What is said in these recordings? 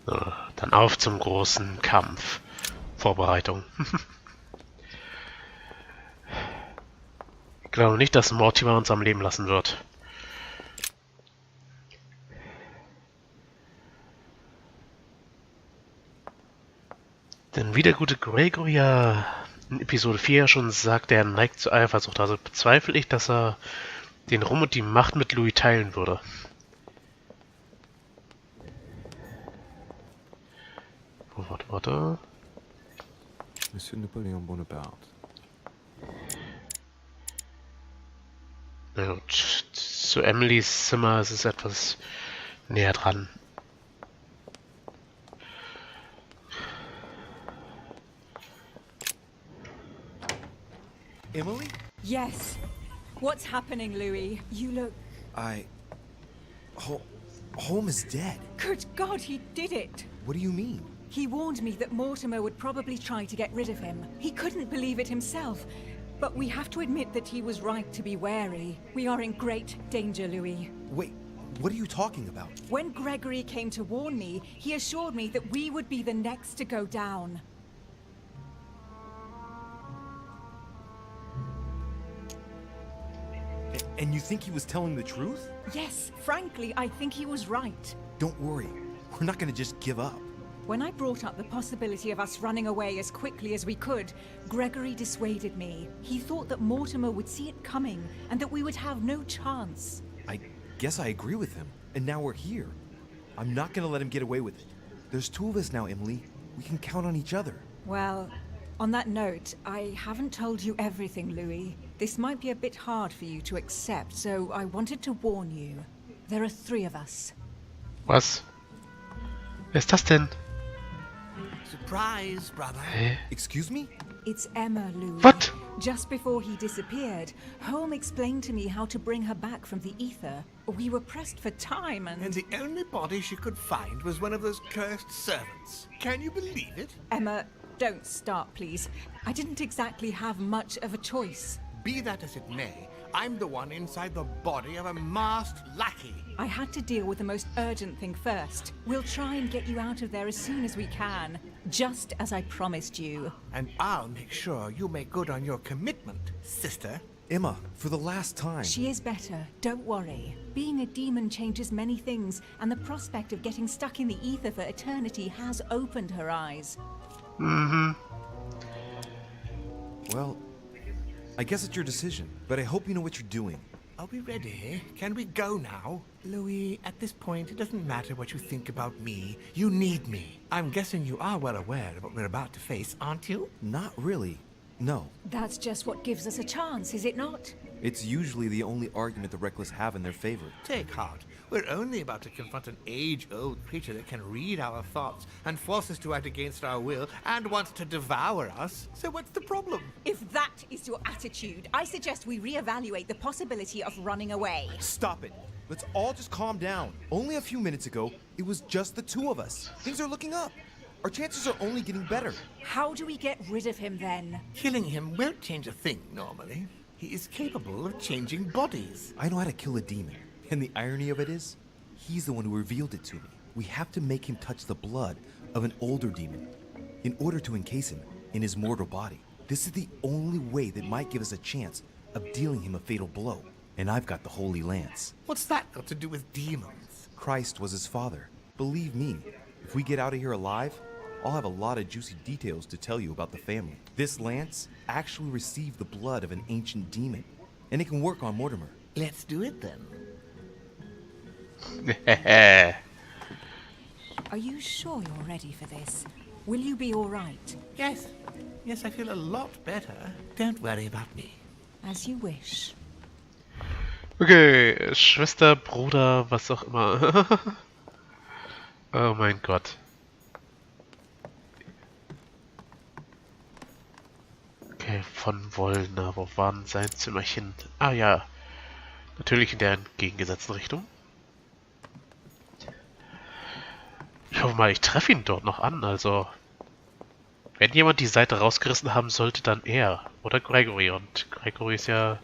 So, dann auf zum großen Kampf. Vorbereitung. Ich glaube nicht, dass Mortimer uns am Leben lassen wird. Denn wie der gute Gregory ja in Episode 4 schon sagt, er neigt zu Eifersucht. Also bezweifle ich, dass er den Ruhm und die Macht mit Louis teilen würde. Oh, warte. Monsieur Napoleon Bonaparte. Na gut, zu Emilys Zimmer ist es etwas näher dran. Emily? Yes. What's happening, Louis? You look... Home is dead. Good God, he did it! What do you mean? He warned me that Mortimer would probably try to get rid of him. He couldn't believe it himself. But we have to admit that he was right to be wary. We are in great danger, Louis. Wait, what are you talking about? When Gregory came to warn me, he assured me that we would be the next to go down. And you think he was telling the truth? Yes, frankly, I think he was right. Don't worry. We're not gonna just give up. When I brought up the possibility of us running away as quickly as we could, Gregory dissuaded me. He thought that Mortimer would see it coming, and that we would have no chance. I guess I agree with him. And now we're here. I'm not gonna let him get away with it. There's two of us now, Emily. We can count on each other. Well, on that note, I haven't told you everything, Louis. This might be a bit hard for you to accept, so I wanted to warn you. There are 3 of us. Was? Wer ist das denn? Surprise, brother. Hä? Excuse me? It's Emma, Louis. What? Just before he disappeared, Holmes explained to me how to bring her back from the ether. We were pressed for time And the only body she could find was one of those cursed servants. Can you believe it? Emma, don't start, please. I didn't exactly have much of a choice. Be that as it may, I'm the one inside the body of a masked lackey. I had to deal with the most urgent thing first. We'll try and get you out of there as soon as we can, just as I promised you. And I'll make sure you make good on your commitment, sister. Emma, for the last time. She is better, don't worry. Being a demon changes many things, and the prospect of getting stuck in the ether for eternity has opened her eyes. Well, I guess it's your decision, but I hope you know what you're doing. Are we ready? Can we go now? Louis, at this point, it doesn't matter what you think about me. You need me. I'm guessing you are well aware of what we're about to face, aren't you? Not really. No. That's just what gives us a chance, is it not? It's usually the only argument the reckless have in their favor. Take heart. We're only about to confront an age-old creature that can read our thoughts and force us to act against our will and wants to devour us. So what's the problem? If that is your attitude, I suggest we reevaluate the possibility of running away. Stop it. Let's all just calm down. Only a few minutes ago, it was just the 2 of us. Things are looking up. Our chances are only getting better. How do we get rid of him then? Killing him won't change a thing normally. He is capable of changing bodies. I know how to kill a demon. And the irony of it is, he's the one who revealed it to me. We have to make him touch the blood of an older demon in order to encase him in his mortal body. This is the only way that might give us a chance of dealing him a fatal blow. And I've got the Holy Lance. What's that got to do with demons? Christ was his father. Believe me, if we get out of here alive, I'll have a lot of juicy details to tell you about the family. This lance actually received the blood of an ancient demon, and it can work on Mortimer. Let's do it then. Are you sure you're ready for this? Will you be all right? Yes. Yes, I feel a lot better. Don't worry about me. As you wish. Okay, Schwester, Bruder, was auch immer. Oh mein Gott. Okay, von Wollner, wo war denn sein Zimmerchen? Ah ja, natürlich in der entgegengesetzten Richtung. Ich hoffe mal, ich treffe ihn dort noch an, also... Wenn jemand die Seite rausgerissen haben sollte, dann er. Oder Gregory, und Gregory ist ja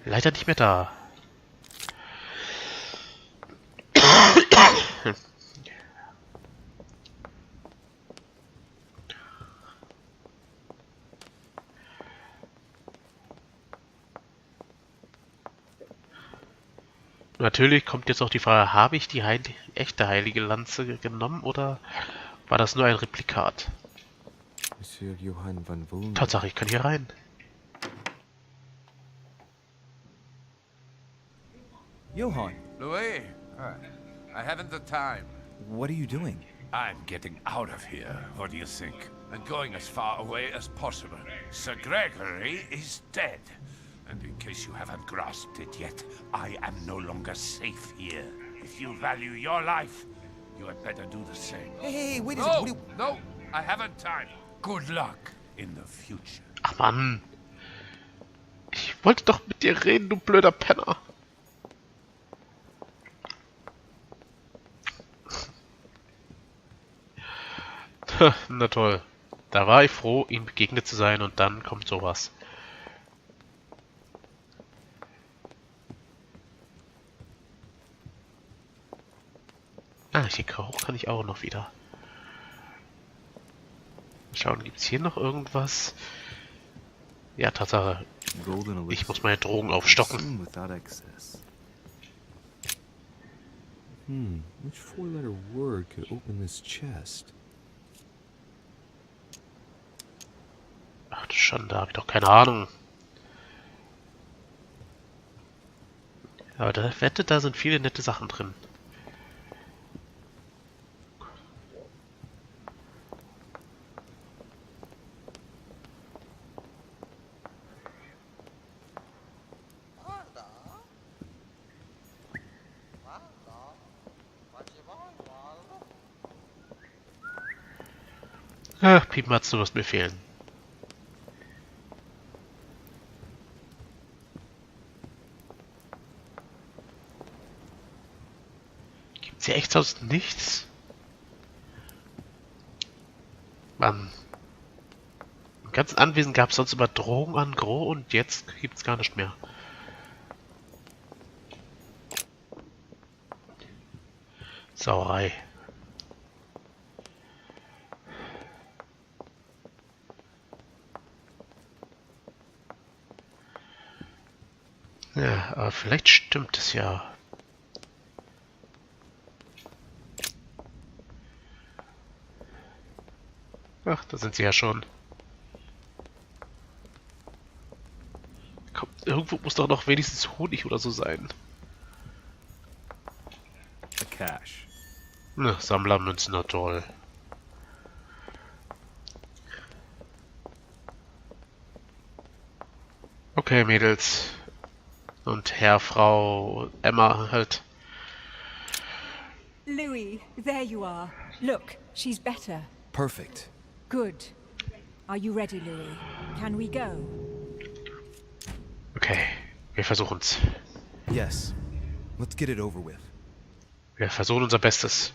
leider nicht mehr da. Natürlich kommt jetzt auch die Frage, habe ich die echte heilige Lanze genommen oder war das nur ein Replikat? Monsieur Johann van Wulm. Tatsache, ich kann hier rein. Johann, Louis, I haven't the time. what are you doing? I'm getting out of here. What do you think? And going as far away as possible. Sir Gregory is dead. And in case you haven't grasped it yet, I am no longer safe here. If you value your life, you had better do the same. Hey, wait a No, second. no, I haven't time. Good luck in the future. Ach Mann. Ich wollte doch mit dir reden, du blöder Penner. Na toll. Da war ich froh, ihm begegnet zu sein und dann kommt sowas. Ah, hier hoch kann ich auch noch wieder. Schauen, gibt es hier noch irgendwas? Ja, Tatsache. Golden elixir. Ich muss meine Drogen aufstocken. Consume without excess. Which four-letter word could open this chest? Ach du Schande, habe ich doch keine Ahnung. Aber da wette, da sind viele nette Sachen drin. Ach, Piepmatz, du wirst mir fehlen. Gibt's hier echt sonst nichts? Mann. Im ganzen Anwesen gab es sonst immer Drohungen an Gros und jetzt gibt's gar nicht mehr. Sauerei. Ja, aber vielleicht stimmt es ja. Ach, da sind sie ja schon. Komm, irgendwo muss doch noch wenigstens Honig oder so sein. A cache. Na, Sammlermünzen, na toll. Okay, Mädels. Und Herr, Frau, Emma halt. Louis, there you are. Look, she's better. Perfect. Good. Are you ready, Louis? Can we go? Okay, wir versuchen's. Yes. Let's get it over with. Wir versuchen unser Bestes.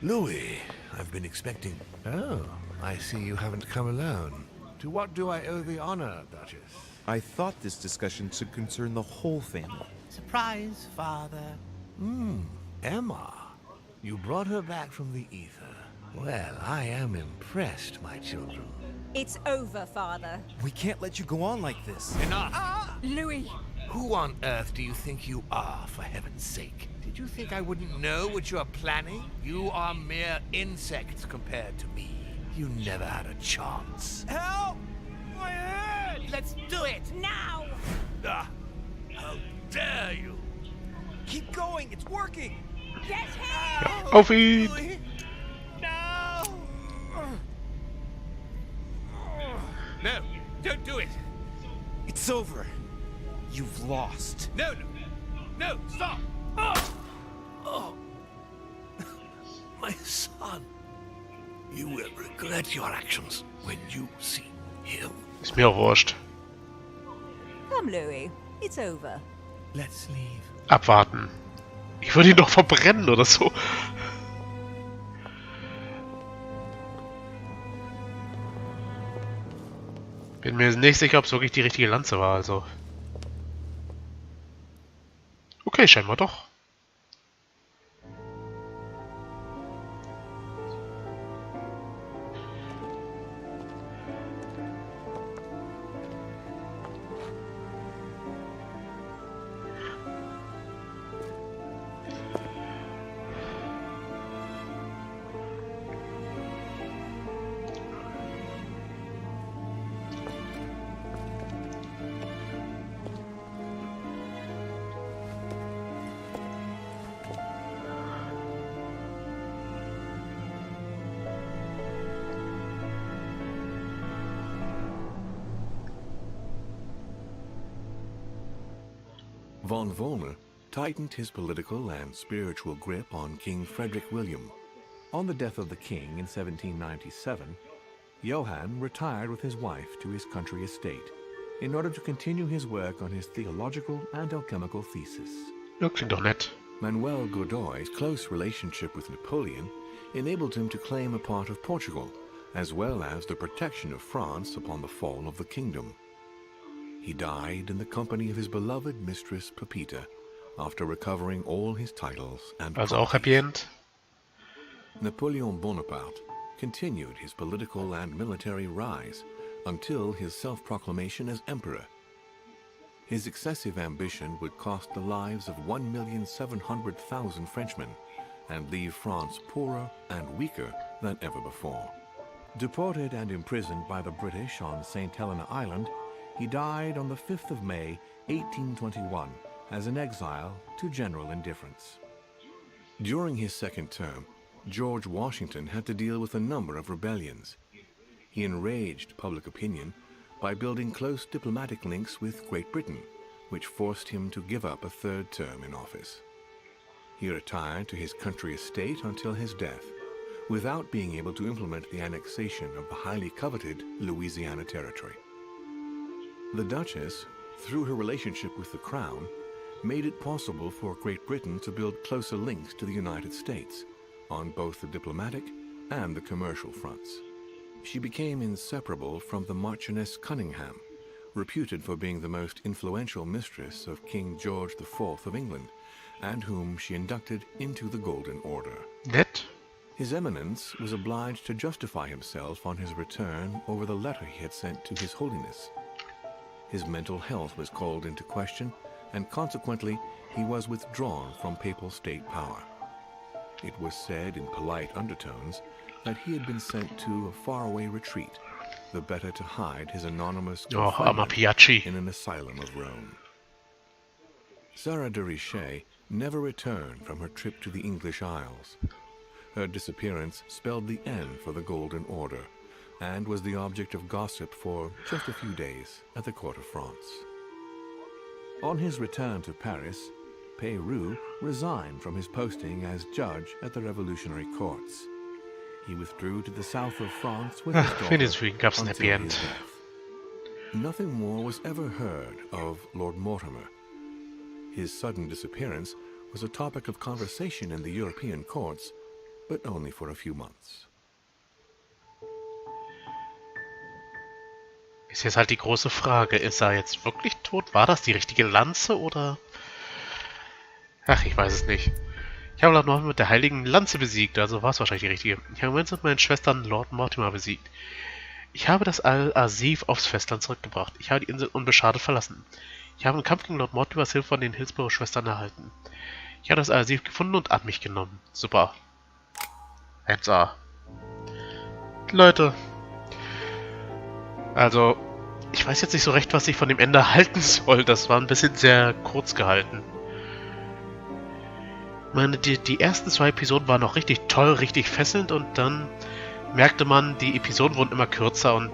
Louis, I've been expecting. Oh, I see you haven't come alone. To what do I owe the honor, Duchess? I thought this discussion should concern the whole family. Surprise, Father. Emma. You brought her back from the ether. Well, I am impressed, my children. It's over, Father. We can't let you go on like this. Enough! Louis! Who on earth do you think you are, for heaven's sake? Did you think I wouldn't know what you are planning? You are mere insects compared to me. You never had a chance. Help! My head! Let's do it! Now! Ah, how dare you! Keep going, it's working! Get him! Auf ihn! Louis, no! No, don't do it! It's over. You've lost. No, no, no, stop! Oh. My son, you will regret your actions when you see him. Ist mir auch wurscht. Come, Louis. It's over. Let's leave. Abwarten. Ich würde ihn doch verbrennen oder so. Bin mir nicht sicher, ob es wirklich die richtige Lanze war, also. Okay, scheinbar doch. Von Volner tightened his political and spiritual grip on King Frederick William. On the death of the king in 1797, Johann retired with his wife to his country estate in order to continue his work on his theological and alchemical thesis. Ja, klingt doch nett. Manuel Godoy's close relationship with Napoleon enabled him to claim a part of Portugal, as well as the protection of France upon the fall of the kingdom. He died in the company of his beloved mistress Pepita, after recovering all his titles and Also auch Happy End. Napoleon Bonaparte continued his political and military rise until his self-proclamation as emperor. His excessive ambition would cost the lives of 1,700,000 Frenchmen and leave France poorer and weaker than ever before. Deported and imprisoned by the British on St. Helena Island, he died on the 5th of May, 1821, as an exile to general indifference. During his second term, George Washington had to deal with a number of rebellions. He enraged public opinion by building close diplomatic links with Great Britain, which forced him to give up a third term in office. He retired to his country estate until his death, without being able to implement the annexation of the highly coveted Louisiana Territory. The Duchess, through her relationship with the Crown, made it possible for Great Britain to build closer links to the United States, on both the diplomatic and the commercial fronts. She became inseparable from the Marchioness Cunningham, reputed for being the most influential mistress of King George IV of England, and whom she inducted into the Golden Order. Nett. His Eminence was obliged to justify himself on his return over the letter he had sent to His Holiness. His mental health was called into question, and consequently he was withdrawn from papal state power. It was said in polite undertones that he had been sent to a faraway retreat, the better to hide his anonymous Oh, confinement Amapiachi. in an asylum of Rome. Sarah de Richet never returned from her trip to the English Isles. Her disappearance spelled the end for the Golden Order, and was the object of gossip for just a few days at the court of France. On his return to Paris, Peyroux resigned from his posting as judge at the revolutionary courts. He withdrew to the south of France with his daughter Wenigstens gab's ein Happy until End. his death. Nothing more was ever heard of Lord Mortimer. His sudden disappearance was a topic of conversation in the European courts, but only for a few months. Ist jetzt halt die große Frage, ist er jetzt wirklich tot? War das die richtige Lanze oder... Ach, ich weiß es nicht. Ich habe Lord Mortimer mit der heiligen Lanze besiegt, also war es wahrscheinlich die richtige. Ich habe mit meinen Schwestern Lord Mortimer besiegt. Ich habe das Al-Asif aufs Festland zurückgebracht. Ich habe die Insel unbeschadet verlassen. Ich habe im Kampf gegen Lord Mortimers Hilfe von den Hillsborough-Schwestern erhalten. Ich habe das Al-Asif gefunden und an mich genommen. Super. 1A. Leute. Also, ich weiß jetzt nicht so recht, was ich von dem Ende halten soll. Das war ein bisschen sehr kurz gehalten. Ich meine, die ersten 2 Episoden waren noch richtig toll, richtig fesselnd und dann merkte man, die Episoden wurden immer kürzer und...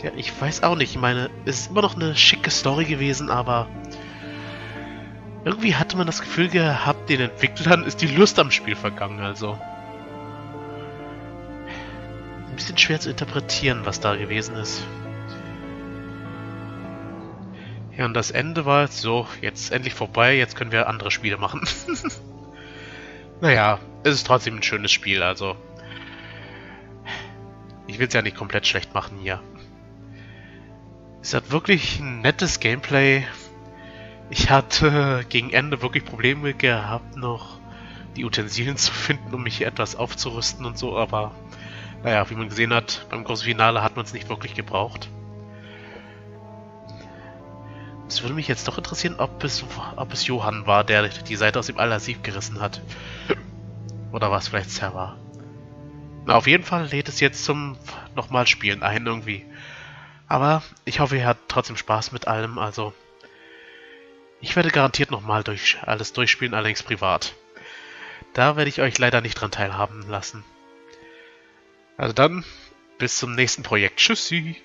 Ja, ich weiß auch nicht. Ich meine, es ist immer noch eine schicke Story gewesen, aber... Irgendwie hatte man das Gefühl gehabt, den Entwicklern ist die Lust am Spiel vergangen, also... Ein bisschen schwer zu interpretieren, was da gewesen ist. Ja, und das Ende war jetzt so, jetzt endlich vorbei, jetzt können wir andere Spiele machen. Naja, es ist trotzdem ein schönes Spiel, also... Ich will es ja nicht komplett schlecht machen hier. Es hat wirklich ein nettes Gameplay. Ich hatte gegen Ende wirklich Probleme gehabt, noch die Utensilien zu finden, um mich hier etwas aufzurüsten und so, aber... Naja, wie man gesehen hat, beim großen Finale hat man es nicht wirklich gebraucht. Es würde mich jetzt doch interessieren, ob es Johann war, der die Seite aus dem Al-Asif gerissen hat. Oder was vielleicht Server. Na, auf jeden Fall lädt es jetzt zum nochmal Spielen ein irgendwie. Aber ich hoffe, ihr habt trotzdem Spaß mit allem, also... Ich werde garantiert nochmal alles durchspielen, allerdings privat. Da werde ich euch leider nicht dran teilhaben lassen. Also dann, bis zum nächsten Projekt. Tschüssi!